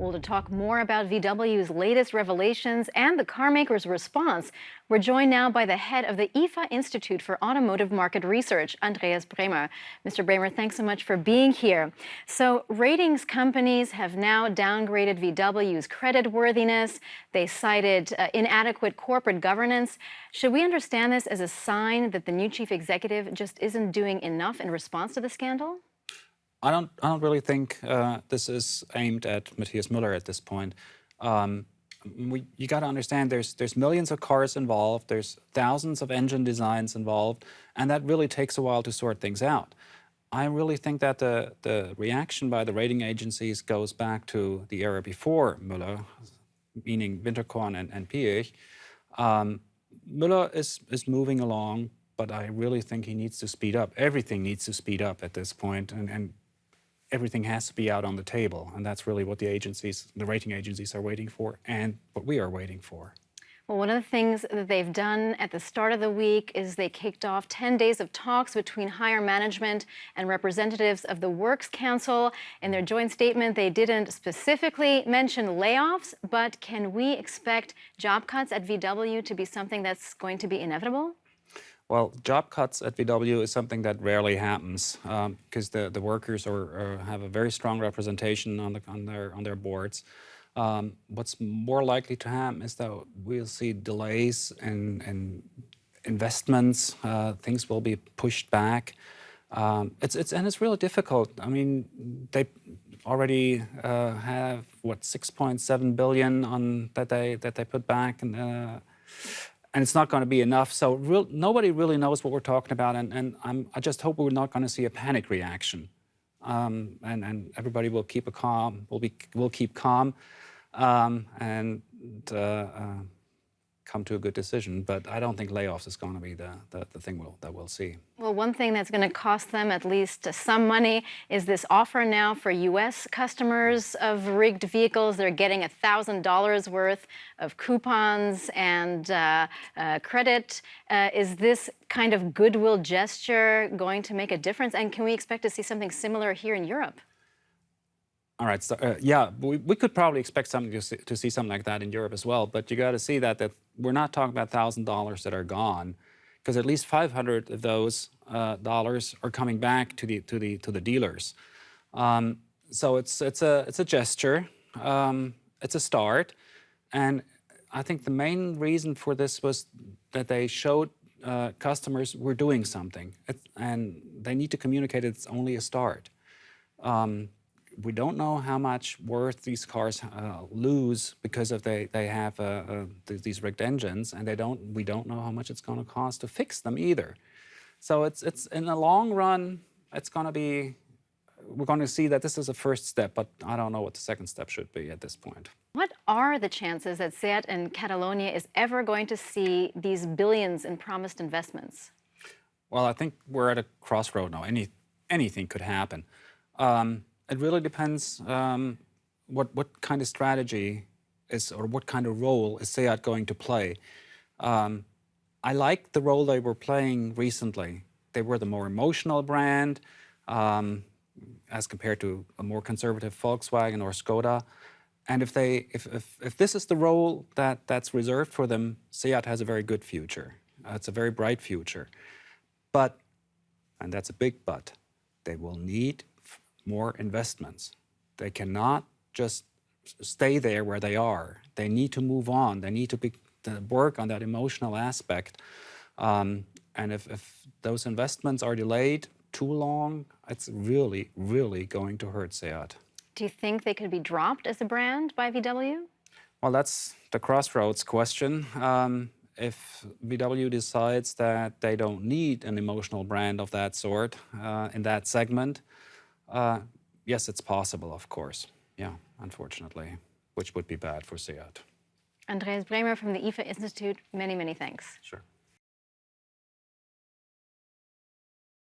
Well, to talk more about VW's latest revelations and the carmakers' response, we're joined now by the head of the IFA Institute for Automotive Market Research, Andreas Bremer. Mr. Bremer, thanks so much for being here. So, ratings companies have now downgraded VW's creditworthiness. They cited inadequate corporate governance. Should we understand this as a sign that the new chief executive just isn't doing enough in response to the scandal? I don't really think this is aimed at Matthias Müller at this point. You got to understand there's millions of cars involved, there's thousands of engine designs involved, and that really takes a while to sort things out. I really think that the reaction by the rating agencies goes back to the era before Müller, meaning Winterkorn and Piëch. Müller is moving along, but I really think he needs to speed up. Everything needs to speed up at this point, and everything has to be out on the table, and that's really what the rating agencies are waiting for, and what we are waiting for. Well, one of the things that they've done at the start of the week is they kicked off 10 days of talks between higher management and representatives of the Works Council. In their joint statement, they didn't specifically mention layoffs, but can we expect job cuts at VW to be something that's going to be inevitable? Well, job cuts at VW is something that rarely happens because the workers have a very strong representation on their boards. What's more likely to happen is that we'll see delays in investments. Things will be pushed back. It's really difficult. I mean, they already have what, 6.7 billion that they put back, and it's not going to be enough. So nobody really knows what we're talking about, and I just hope we're not going to see a panic reaction, and everybody will keep calm. We'll keep calm, and come to a good decision. But I don't think layoffs is going to be the thing that we'll see. Well, one thing that's going to cost them at least some money is this offer now for U.S. customers of rigged vehicles. They're getting $1,000 worth of coupons and credit. Is this kind of goodwill gesture going to make a difference? And can we expect to see something similar here in Europe? All right, so yeah, we could probably expect to see something like that in Europe as well. But you got to see that we're not talking about $1,000 that are gone, because at least 500 of those dollars are coming back to the dealers. So it's a gesture, it's a start, and I think the main reason for this was that they showed customers we're doing something, and they need to communicate it's only a start. We don't know how much worth these cars lose because they have these rigged engines, and we don't know how much it's going to cost to fix them either. So it's in the long run, we're going to see that this is a first step, but I don't know what the second step should be at this point. What are the chances that SEAT and Catalonia is ever going to see these billions in promised investments? Well, I think we're at a crossroad now. Anything could happen. It really depends what kind of strategy or what kind of role is SEAT going to play. I like the role they were playing recently. They were the more emotional brand as compared to a more conservative Volkswagen or Skoda. And if this is the role that's reserved for them, SEAT has a very good future. It's a very bright future. But, and that's a big but, they will need more investments. They cannot just stay there where they are. They need to move on. They need to work on that emotional aspect. And if those investments are delayed too long, it's really, really going to hurt SEAT. Do you think they could be dropped as a brand by VW? Well, that's the crossroads question. If VW decides that they don't need an emotional brand of that sort in that segment, yes, it's possible, of course. Yeah, unfortunately, which would be bad for SEAT. Andreas Bremer from the IFA Institute, many, many thanks. Sure.